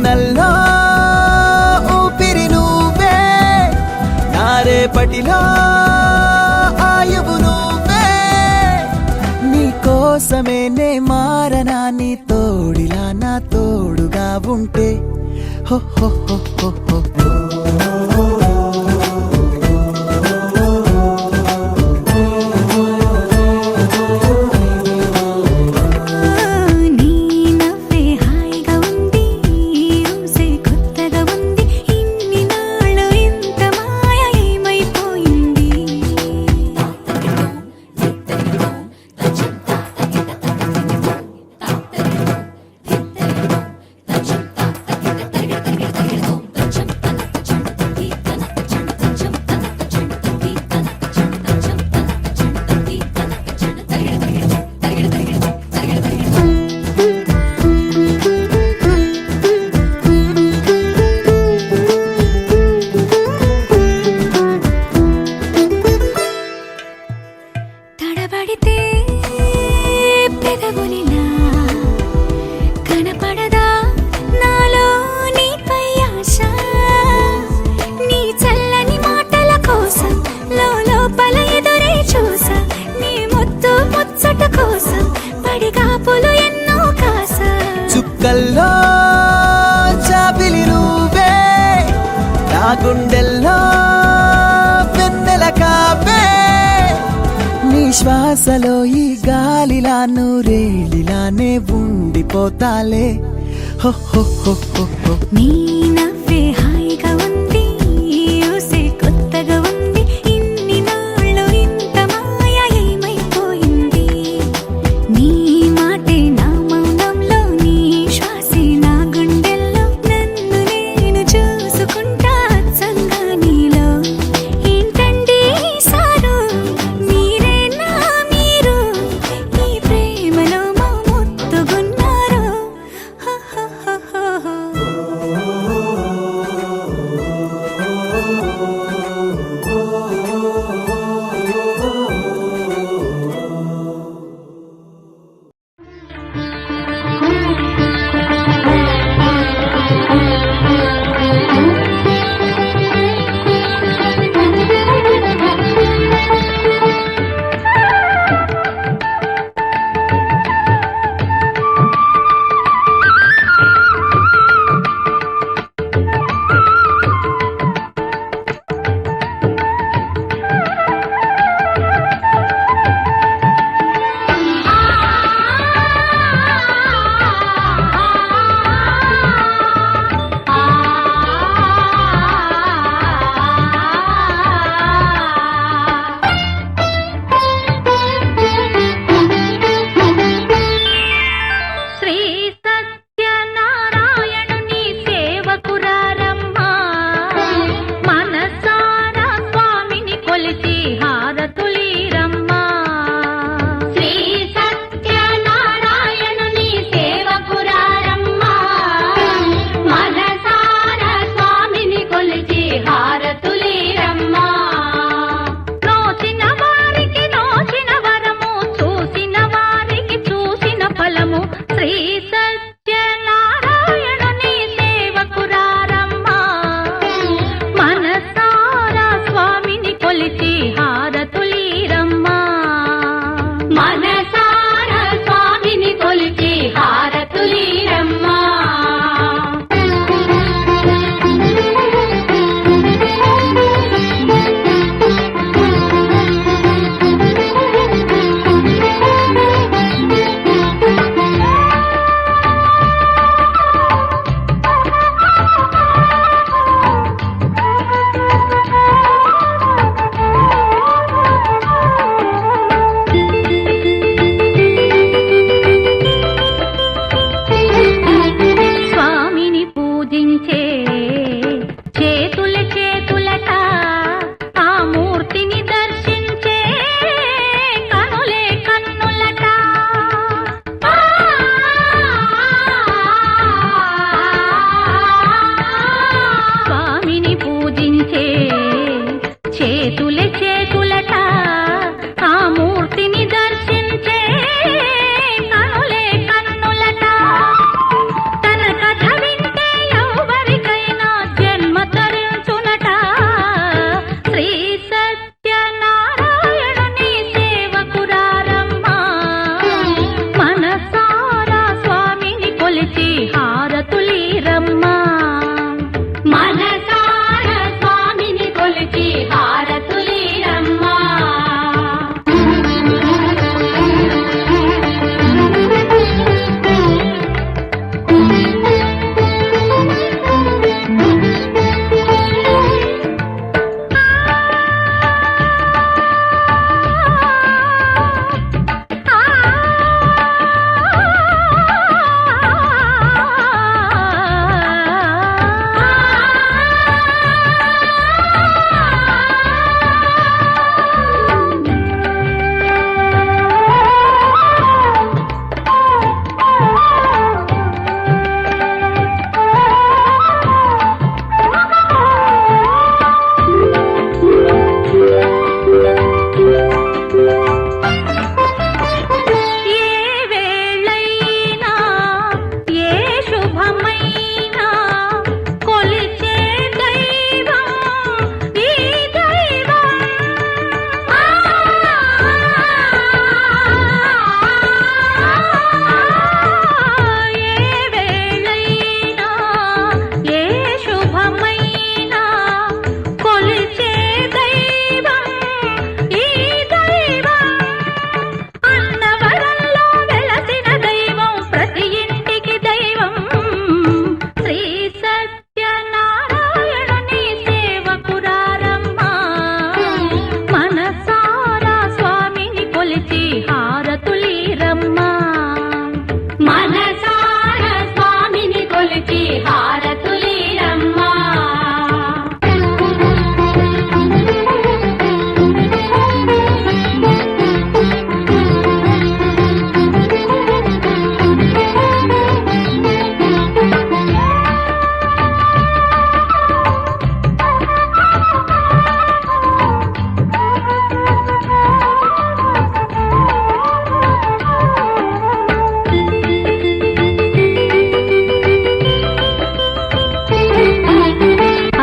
వెన్నెల్లో ఊపిరి నువ్వే, నా రేపటిలో ఆయువు నువ్వే. నీ కోసమే నే మారనా, నీ తోడిలా నా తోడుగా ఉంటే. హో హో హో హో హో. తడబడితే పెదవులిలా కనపడదా నాలో నీపై ఆశ. నీ చల్లని మాటల కోసం లోపల ఎదురే చూసా, నీ ముద్దు ముచ్చట కోసం పడిగాపులు ఎన్నో కాసా. చుక్కల్లో చాపిలి నువ్వే, నా గుండెల్లో వెన్నెల కాపే. నీ శ్వాసలో ఈ గాలిలా నూరేలిలానే ఉండిపోతాలే. హో హో హో హో హో. నీ నవ్వే హాయిగా ఉంది, ఊసే కొత్తగా ఉంది, ఇన్ని నాళ్ళు ఇంత మాయ ఏమైపోయింది. నీ మాటే నా మౌనంలో, నీ శ్వాసే నా గుండెల్లో, నన్ను నేను చూసుకుంటా అచ్చంగా నీలో. ఏంటండి సారు, మీరేనా మీరు, ఈ ప్రేమలో మా ముద్దుగున్నారు. హో హో హో హో. హారతులీరమ్మా.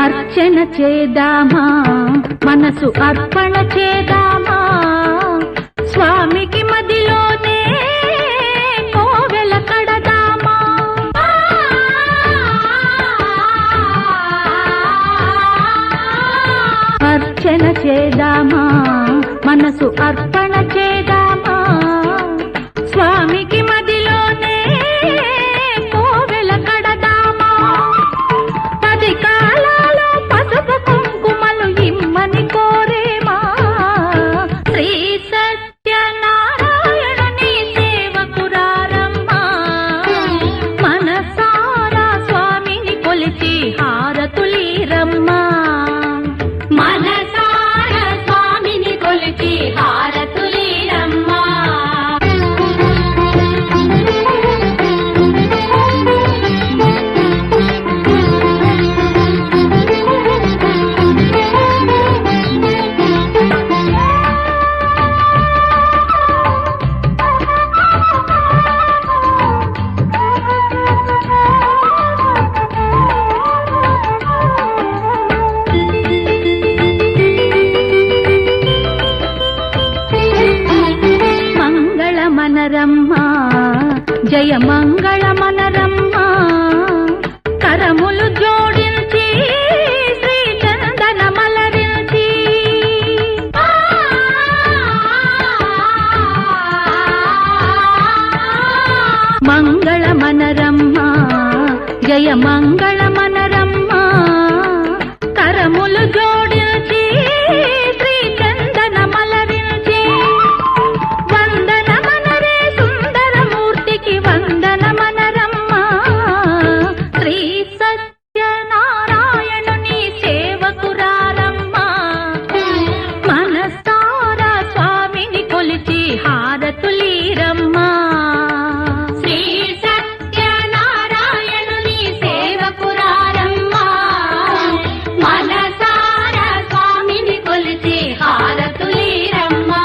అర్చన చేద్దామా, మనసు అర్పణ చేద్దామా, స్వామికి మదిలోనే కోవెల కడదామా. అర్చన చేద్దామా, మనసు అర్పణ చేద్దామా, స్వామికి మదిలోనే కోవెల కడదామా. 10 కాలాలో పసుపు కుంకుమలు ఇమ్మని కోరేమా. శ్రీ సత్యనారాయణుని సేవకురారమ్మా. మనసారా స్వామిని కొలిచి హారతులీరమ్మా. మనసారా స్వామిని కొలిచి హారతులీరమ్మా. మంగళమనరమ్మా, జయ మంగళమనరమ్మా, కరములు జోడించి శ్రీ చందన మలరించి. మంగళమనరమ్మా, జయ మంగళమనరమ్మా, కరములు జోడించి శ్రీ చందన మలరించి. వందనమనరే సుందరమూర్తికి వందనమనరమ్మా. శ్రీ సత్యనారాయణుని సేవకురారమ్మా. మనసారా స్వామిని కొలిచి హారతులీరమ్మా. శ్రీ సత్యనారాయణుని సేవకురారమ్మా. మనసారా స్వామిని కొలిచి హారతులీరమ్మా.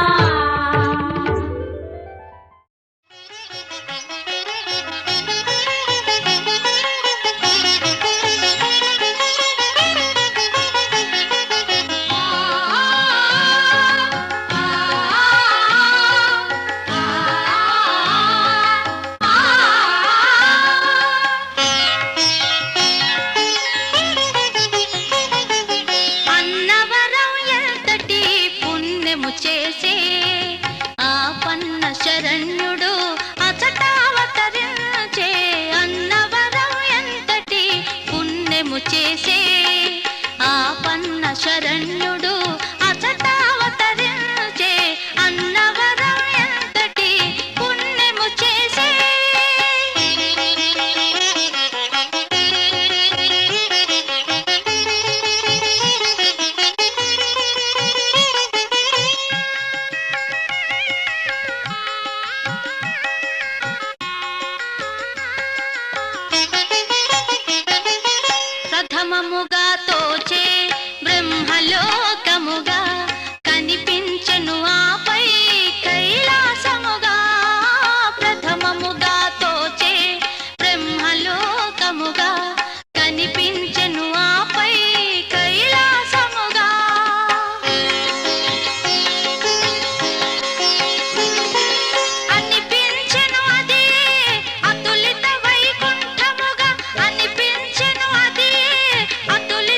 అన్నవరం ఎంతటి పుణ్యము చేసే ఆ పన్న శరణ్యుడు అచటావతరించే. అన్నవరం ఎంతటి పుణ్యము చేసే ఆ పన్న శరణ్యుడు అచటావతరించే. అన్నవరం ఎంతటి పుణ్యము చేసే. ప్రథమముగా తోచే బ్రహ్మలోకముగా కనిపించెను ఆపై కైలాసముగా. ప్రథమముగా తోచే బ్రహ్మలోకముగా కనిపించెను ఆపై కైలాసముగా. అనిపించెను అదే అతులిత వైకుంఠముగా. అనిపించెను అదే అతులిత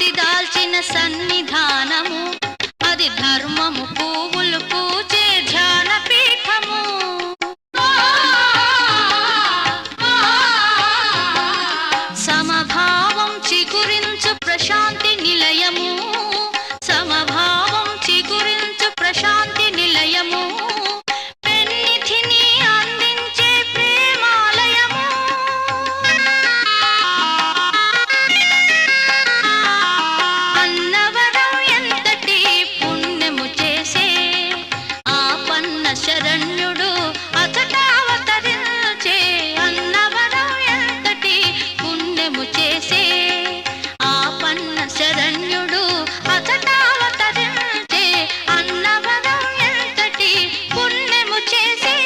మూర్తి దాల్చిన సన్నిధానము అది ధర్మము పువ్వులు పూచే ధ్యాన పీఠము సమభావం చిగురించు ప్రశాంతి నిలయము సమభావం చిగురించు ప్రశాంతి నిలయము పెన్నిధిని అందించే ప్రేమాలయము అన్నవరం ఎంతటి పుణ్యము చేసే ఆపన్న శరణ్యుడు అచట అవతరించే అన్నవరం ఎంతటి పుణ్యము చేసే ఆపన్న శరణ్యుడు అచట అవతరించే అన్నవరం ఎంతటి పుణ్యము చేసే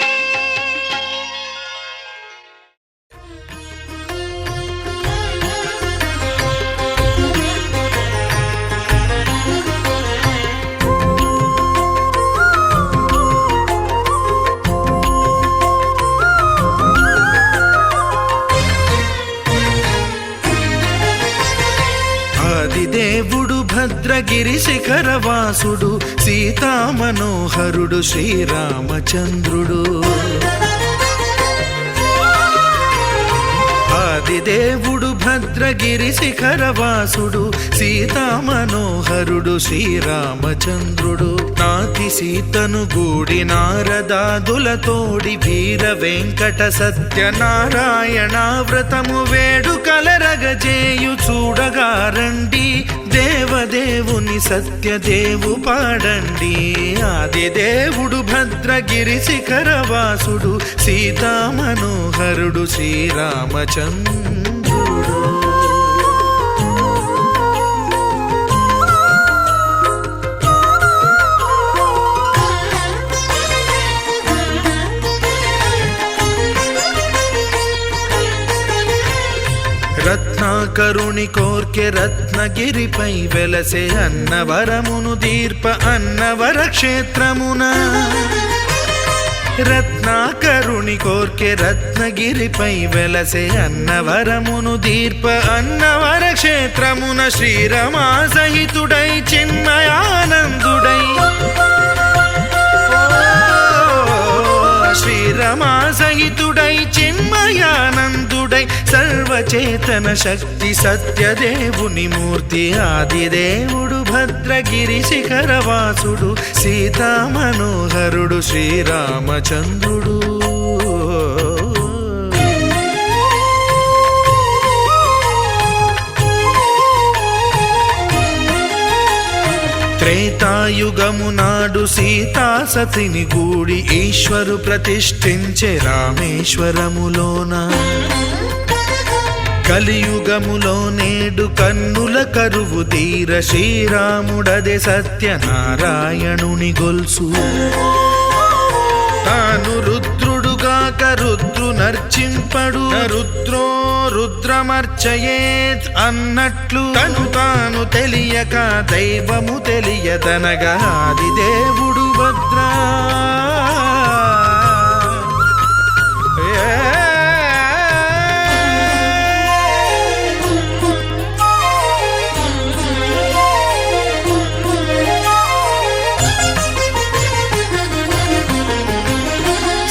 ఆదిదేవుడు భద్రగిరి శిఖరవాసుడు సీతామనోహరుడు శ్రీరామచంద్రుడు ఆదిదేవుడు భద్రగిరి శిఖరవాసుడు సీతామనోహరుడు శ్రీరామచంద్రుడు నాతి సీతను గూడి నారదాదులతోడి వీర వెంకట సత్యనారాయణ వ్రతము వేడుకలరగజేయు చూడగారండి దేవదేవుని సత్యదేవు పాడండి ఆదిదేవుడు భద్రగిరి శిఖరవాసుడు సీతామనోహరుడు శ్రీరామచంద్రుడు రత్నాకరుని కోర్కె రత్నగిరిపై వెలసే అన్నవరమును దీర్ప అన్నవర క్షేత్రమున రత్నాకరుని కోర్కె రత్నగిరిపై వెలసే అన్నవరమును దీర్ప అన్నవర క్షేత్రమున శ్రీరమా సహితుడై చిన్మయానందుడై శ్రీరమా సహితుడై చిన్మయానందుడై సర్వచేతన శక్తి సత్యదేవుని మూర్తి ఆదిదేవుడు భద్రగిరి శిఖరవాసుడు సీతామనోహరుడు శ్రీరామచంద్రుడు త్రేతాయుగము నాడు సీతా సతిని గూడి ఈశ్వరు ప్రతిష్ఠించే రామేశ్వరములోన కలియుగములో నేడు కన్నుల కరువు తీర శ్రీరాముడదే సత్యనారాయణుని గొల్సు తాను రుద్రుడుగాక రుద్రు నర్చింపడు రుద్రో రుద్రమర్చయేత్ అన్నట్లు తను తాను తెలియక దైవము తెలియదనగా ఆదిదేవుడు భద్రా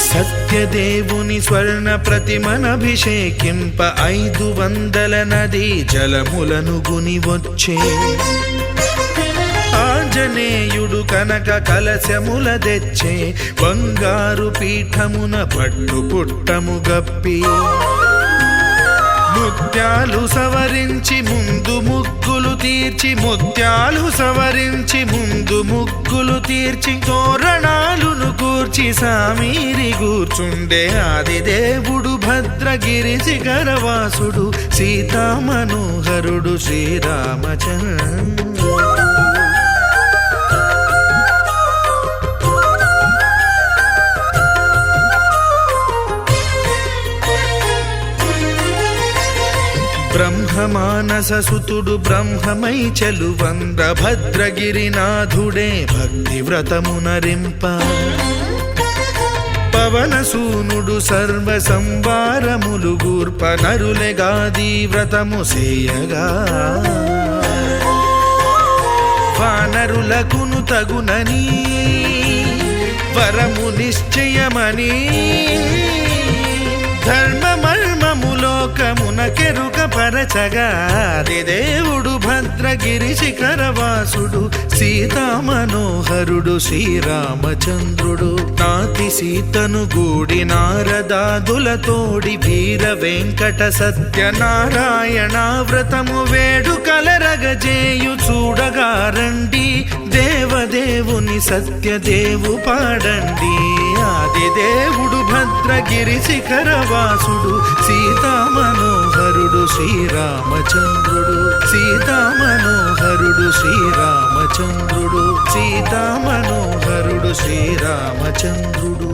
సత్యదేవుని స్వర్ణ ప్రతిమనభిషేకింప 500 నదీ జలములను గుని వచ్చే ఆంజనేయుడు కనక కలశముల తెచ్చే బంగారు పీఠమున పట్టు పుట్టము గప్పి ముత్యాలు సవరించి ముందు ముగ్గులు తీర్చి ముత్యాలు సవరించి ముందు ముగ్గులు తీర్చి తోరణాలును కూర్చి సామీరి కూర్చుండే ఆదిదేవుడు భద్రగిరి శిఖరవాసుడు సీతామనోహరుడు శ్రీరామచంద్రుడు బ్రహ్మమానస సుతుడు బ్రహ్మమై చెలువంద భద్రగిరినాథుడే భక్తి వ్రతమునరింప పవనసూనుడు సర్వ సంవారములు గూర్ప నరులెగాది వ్రతము సేయగా వానరులకును తగునని వరము నిశ్చయమని ధర్మమర్మములోకమునకెరుక పరచగా దేవుడు భద్రగిరి శిఖరవాసుడు సీతామనోహరుడు శ్రీరామచంద్రుడు నాతి సీతను గూడి నారదాదులతోడి వీర వెంకట సత్యనారాయణ వ్రతము వేడుకలరగజేయు చూడగా రండి దేవదేవుని సత్యదేవు పాడండి ఆది దేవుడు భద్రగిరి శిఖరవాసుడు సీతామనోహరుడు శ్రీరామచంద్రుడు సీతామనోహరుడు శ్రీరామచంద్రుడు సీతామనోహరుడు శ్రీరామచంద్రుడు.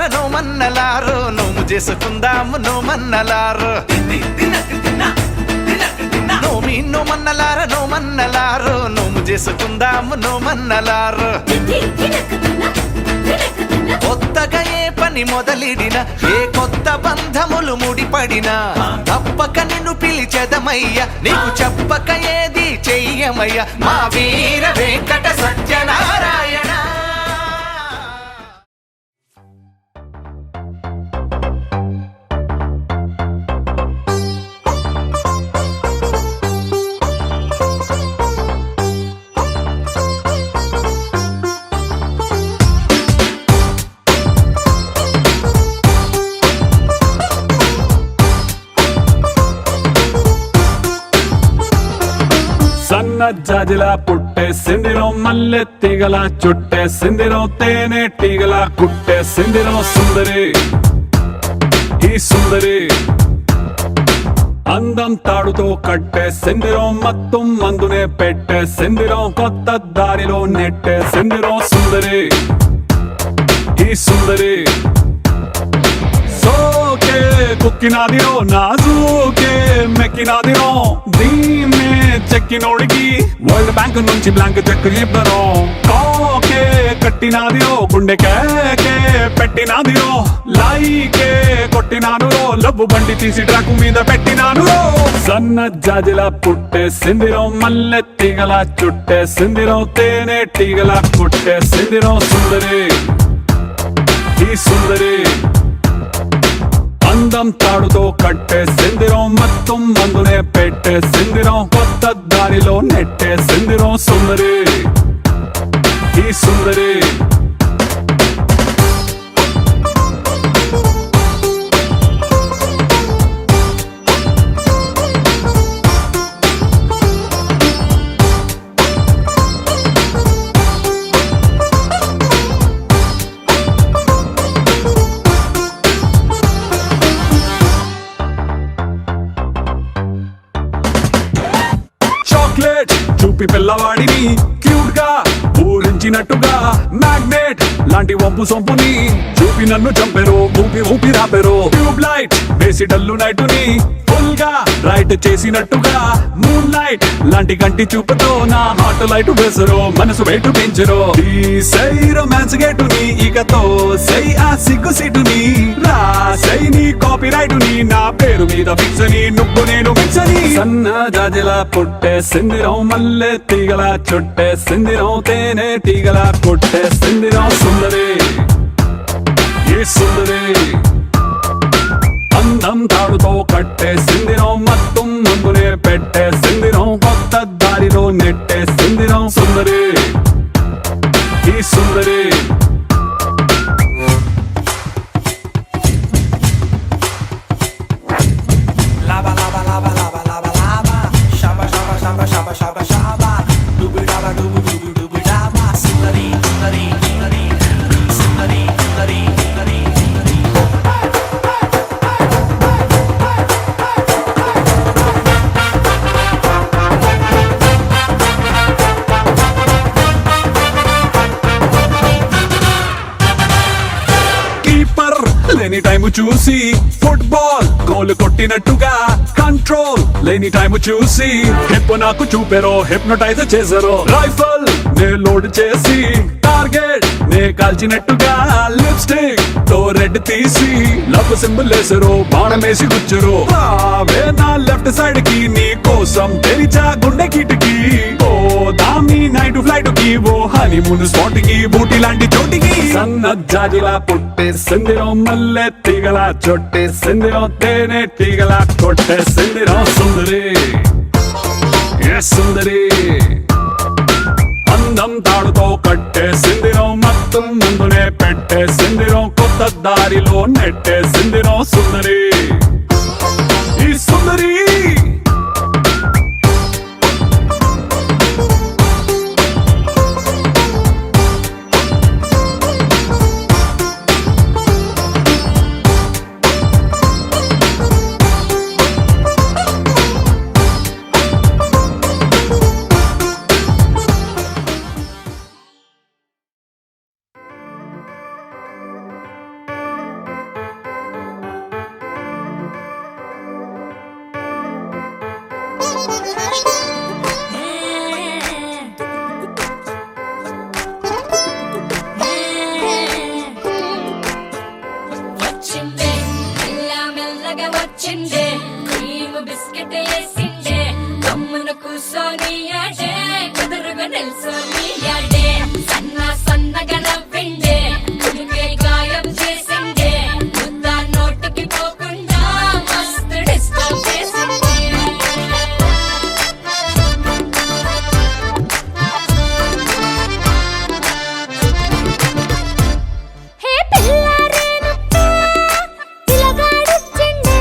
నోమన్నలారో నోము చేసుకుందాము నోమన్నలారో నోమన్నలారో నోము చేసుకుందాము నోమన్నలారో కొత్తగా ఏ పని మొదలిడిన ఏ కొత్త బంధములు ముడిపడినా తప్పక నిన్ను పిలిచెదమయ్య నీకు చెప్పక ఏది చెయ్యమయ్య మా వీర వెంకట సత్యనారాయణ. సన్న జాజిలా పుట్టేసిందిరో మల్లె తీగల చుట్టేసిందిరో తేనె తీగల కుట్టేసిందిరో సుందరి ఈ సుందరి అందం తాడుతో కట్టేసిందిరో మత్తం మందునే పెట్టేసిందిరో కొత్త దారిలో నెట్టేసిందిరో సుందరి ఈ సుందరి సోకే కుక్కినాదిరో నాజూకే మెక్కినాదిరో దీన్నే చెక్కినోడికి వరల్డ్ బ్యాంక్ నుంచి బ్లాంక్ చెక్ ఇవ్వను కాకే కట్టినాదిరో గుండెకే పెట్టినాదిరో లైకే కొట్టినాను లవ్వు బండి తీసి ట్రాక్ మీద పెట్టినాను సన్న జాజిలా పుట్టేసిందిరో మల్లె తీగల చుట్టేసిందిరో తేనె తీగల కుట్టేసిందిరో సుందరి ఈ సుందరి అందం తాడుతో కట్టేసిందిరో మొత్తం మందునే పెట్టేసిందిరో కొత్త దారిలో నెట్టేసిందిరో సుందరి ఈ సుందరి చూపి పిల్లవాడిని క్యూట్ గా ఊరించినట్టుగా మ్యాగ్నెట్ లాంటి వంపు సొంపుని చూపి నన్ను చంపెరు ఊపి ఊపి రాపెరు ట్యూబ్ లైట్ వేసి డల్లు నైటుని ఫుల్ గా రైట్ చేసినట్టుగా మూన్ లైట్ లాంటి కంటి చూపుతో నా హార్ట్ లైట్ వేసరు మనసు వెయిట్ పెంచరు ఈ సై రొమాన్స్ గేటుని ఇకతో సై ఆ సిగ్గు సీటుని రాసై నీ కాపీ రైటుని నా పేరు మీద ఫిక్స్ అని నువ్వు నేను ఫిక్స్ అని సన్న జాజిలా పుట్టేసిందిరో మల్లె తీగల చుట్టేసిందిరో తేనె తీగల కొట్టేసిందిరో సుందరి ఈ సుందరి అందం తాడుతో కట్టేసిందిరో మత్తం ముందునే పెట్టేసిందిరో కొత్త దారిలో నెట్టేసిందిరో సుందరి ఈ సుందరి లేని టైము చూసి ఫుట్బాల్ గోల్ కొట్టినట్టుగా కంట్రోల్ లేని టైము చూసి హిప్ నాకు చూపెరో హిప్నోటైజ్ చేసారో రైఫల్ నే లోడ్ చేసి టార్గెట్ నే కాల్చినట్టుగా లిప్స్టిక్ తో రెడ్ తీసి లవ్ సింబల్ వేసరు బాణమేసి గుచ్చరు రావే నా లెఫ్ట్ సైడ్ కి నీ కోసం తెరిచా గుండె కిటికీ ఓ దామి నైట్ ఫ్లైట్ కి ఓ హనీమూన్ స్పాట్ కి బూటి లాంటి చోటికి సన్న జాజిలా పుట్టేసిందిరో మల్లె తీగలా చొట్టేసిందిరో తేనె తీగలా కొట్టేసిందిరో సుందరి సుందరి అందం తాడుతో కట్టేసిందిరో మొత్తం ముందునే పెట్టేసిందిరో కొత్త దారిలో నెట్టేసిందిరో సుందరి ఈ సుందరి వచ్చిందే మెల్ల మెల్లగా వచ్చిందే క్రీమ్ బిస్కెట్ వేసిందే కమ్మున కూసోని ఆడే కుదురుగా నిల్సోని ఆడే సన్నగా నవ్విండే కుడికే గాయం చేసిందే ముద్ద నోటికి పోకుండా మస్తు డిస్టర్బ్ చేసిందే హే పిల్లారేనుప్పా పిలగాడొచ్చిండే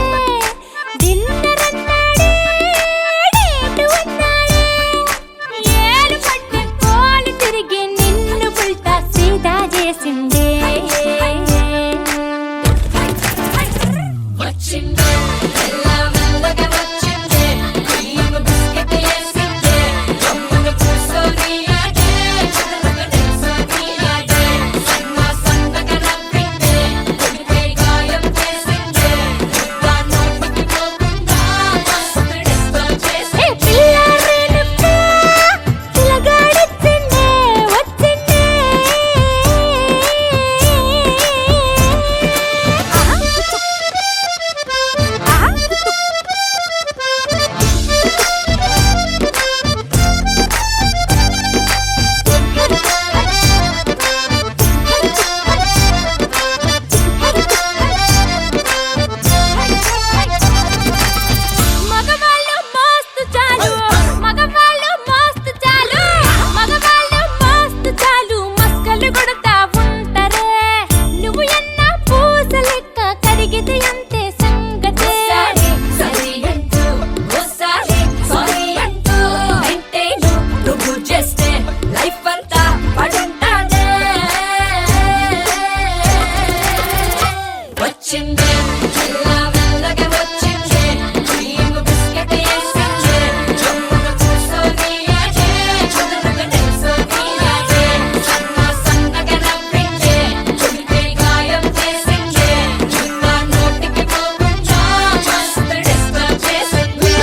డిన్నర్ అన్నాడే డేటు అన్నాడే ఏలు పట్టు కోలు తిరిగి నిన్ను పుల్టా సీదా చేసిండే వచ్చిందే మెల్ల మెల్లగా వచ్చిందే క్రీమ్ బిస్కెట్ వేసిందే కమ్మున కూసోని ఆడే కుదురుగా నిల్సోని ఆడే సన్నగా నవ్విందే కుడికే గాయం చేసిందే ముద్ద నోటికి పోకుండా మస్తు డిస్టర్బ్ హే చేసిందే పిల్లారేనుప్పా పిలగాడొచ్చిండే వచ్చిండే మగవాళ్ళు మస్తు చాలు మగవాళ్ళు మస్తు చాలు మగవాళ్ళు మస్తు చాలు మస్కలు కొడతా ఉంటారే నువ్వు ఎన్న పూస లెక్క కరిగితే అంతే సంగతే సరి అంటూ ఓసారి సారీ అంటూ అంటే నువ్వు చేస్తే లైఫ్ అంతా పడుంటానే వచ్చిందే మెల్ల మెల్లగా వచ్చిందే క్రీమ్ బిస్కెట్ వేసిందే కమ్మున కూసోని ఆడే కుదురుగా నిల్సోని ఆడే సన్నగా నవ్విందే కుడికే గాయం చేసిందే ముద్ద నోటికి పోకుండా మస్తు డిస్టర్బ్ చేసిందే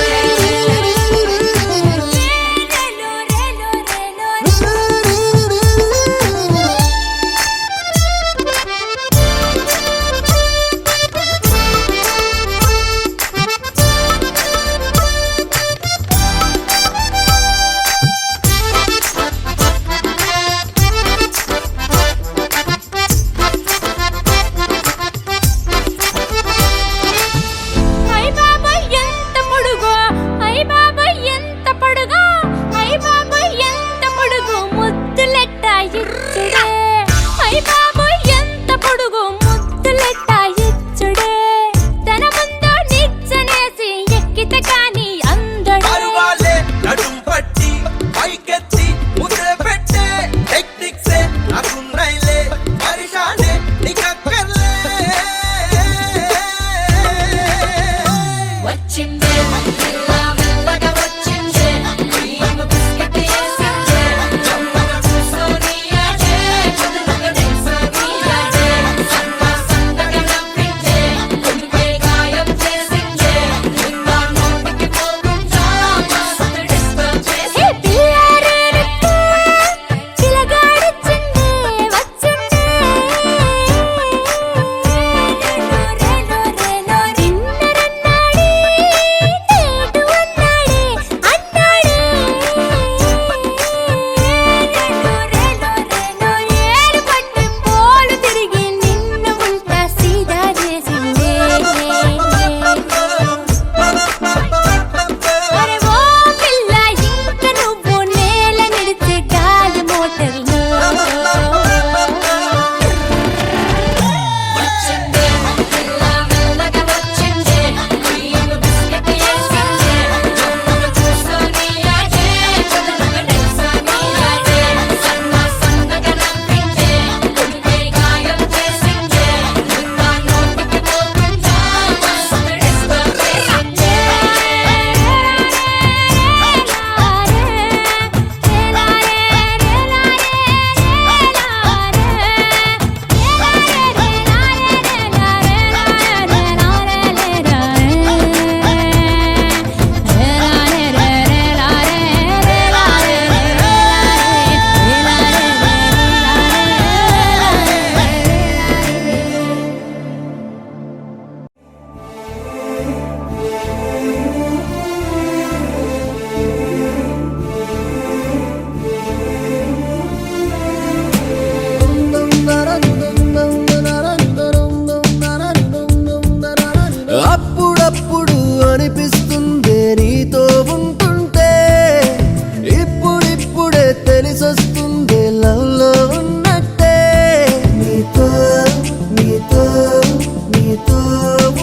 నీతో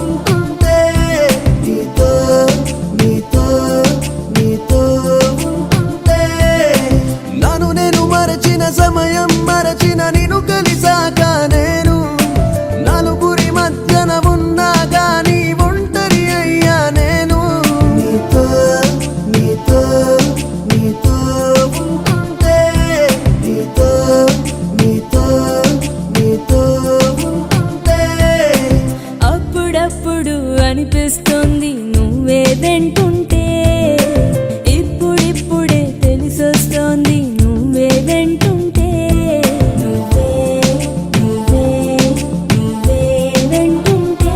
ఉంటుంటే నీతో నీతో నీతో ఉంటుంటే నన్ను నేను మరచిన సమయం మరచిన నిన్ను కలిసాక నేను నలుగురి మధ్యన ఉన్నా గాని ఒంటరి అయ్యా నేను నీతో నీతో నీతో ఉంటుంటే నీతో నీతో నీతో ఉంటుంటే అప్పుడప్పుడు అనిపిస్తుంది నువ్వే వెంటుంటే ఇప్పుడిప్పుడే తెలిసొస్తోంది నువ్వే వెంటుంటే నువ్వే నువ్వే నువ్వే వెంటుంటే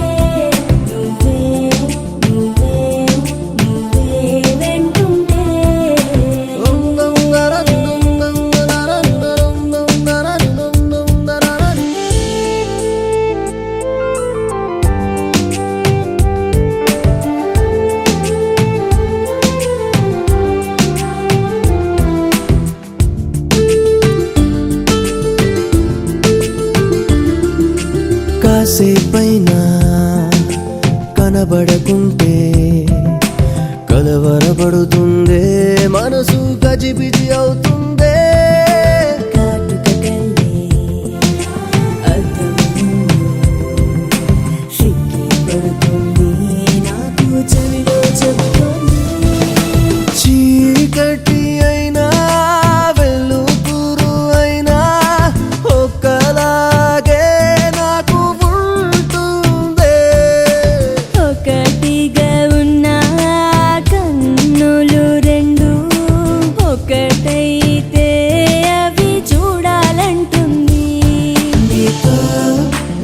నువ్వే నువ్వే నువ్వే వెంటుంటే కాసేపైనా కనబడకుంటే కలవరపడుతుందే మనసు గజిబిజి అవుతుందే కాటుక కళ్ళే అద్దం సిక్కి పడుతుంది నాకు చెవిలో చెబుతోంది చీకటి అయినా వెలుతురు అయినా ఒక్కలాగే నాకు ఉంటుందే ఒకటిగా ఉన్న కన్నులు రెండు ఒకటైతే అవి చూడాలంటుంది నీతో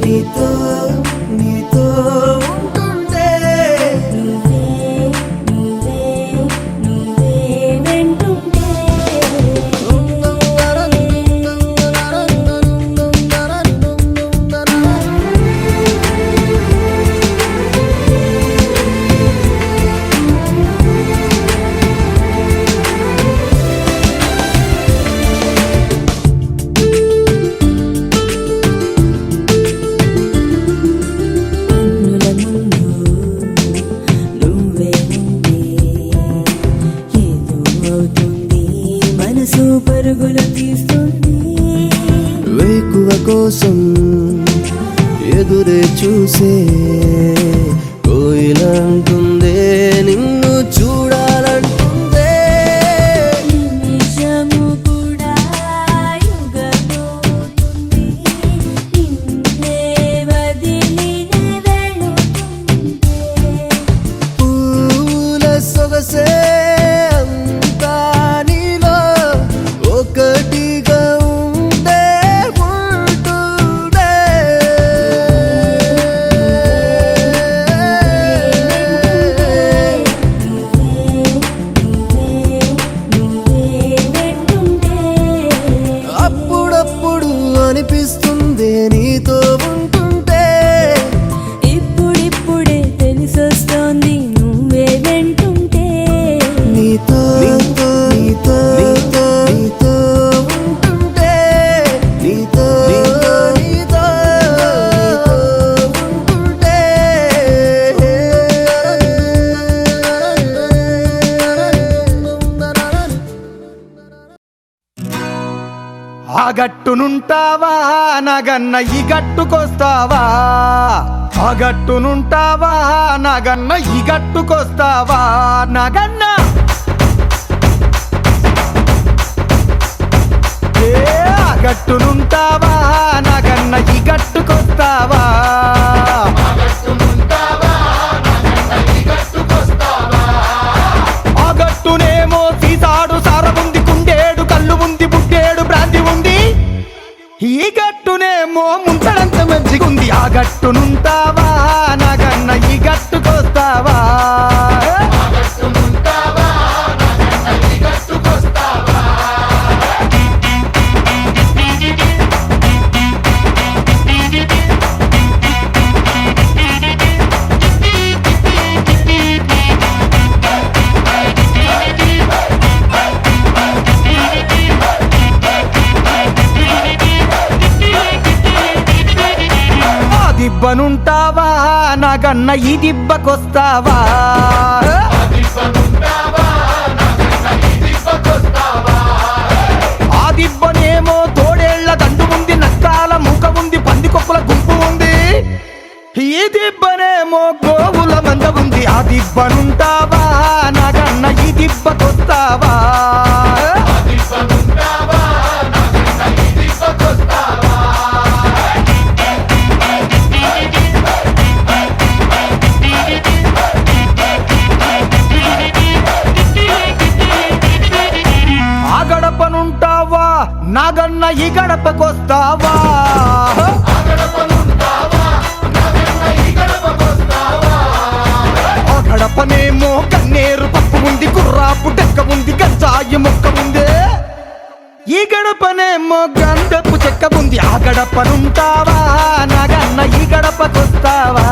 నీతో నీతో ఉంటుంటే నువ్వే నువ్వే నువ్వే వెంటుంటే కన్నుల ముందు నువ్వే ఉంటే ఏదో అవుతుంది మనసు పరుగులు తీస్తుంది వేకువ కోసం ఎదురే చూసే కోయిలంటుందే నిన్ను చూడాలంటుందే నిమిషము కూడా యుగమవుతుంది నిన్నే వదిలి వెళుతుంటే పూల సొగసే అంతా నీలో ఒకటిగా ఉండే ఉంటుందే అప్పుడప్పుడు అనిపిస్తుంది నీతో ఉంటుంటే ఇప్పుడిప్పుడే తెలిసొస్తోంది నువ్వే వెంటుంటే నీతో నీతో నీతో నీతో నీతో ఉంటుంటే నీతో నీతో ఉంటుంటే ఆ గట్టునుంటావా నగన్న ఈ గట్టుకొస్తావా ఆ గట్టునుంటావా నగన్న ఈ గట్టుకొస్తావా నగన్న ఏ ఆ గట్టునుంటావా నగన్న ఈ గట్టుకొస్తావా ఆ గట్టునేమో సీసాడు సారముంది కుండేడు కళ్ళు ఉంది బుడ్డేడు బ్రాంతి ఉంది ఈ గట్టునేమో ముంతడంత మంచిగుంది ఆ గట్టునుంటావా నగన్న ఈ గట్టుకొస్తావా దిబ్బనుంటావా నాగన్న ఈ దిబ్బకొస్తావా ఆ దిబ్బనేమో తోడేళ్ల దండు ఉంది నక్కాల మూక ఉంది పందికొక్కుల గుంపు ఉంది ఈ దిబ్బనేమో గోవుల మంద ఉంది ఆ దిబ్బనుంటావా నాగన్న ఈ దిబ్బకొస్తావా ఆ గడపనుంటావా నాగన్న ఈ గడపకొస్తావా ఆ గడపనేమో కన్నేరు పప్పు ఉంది కుర్రాపు డెక్క ఉంది గంజాయి మొక్క ఉంది ఈ గడపనేమో గంధపు చెక్క ఉంది ఆ గడపనుంటావా నాగన్న ఈ గడపకొస్తావా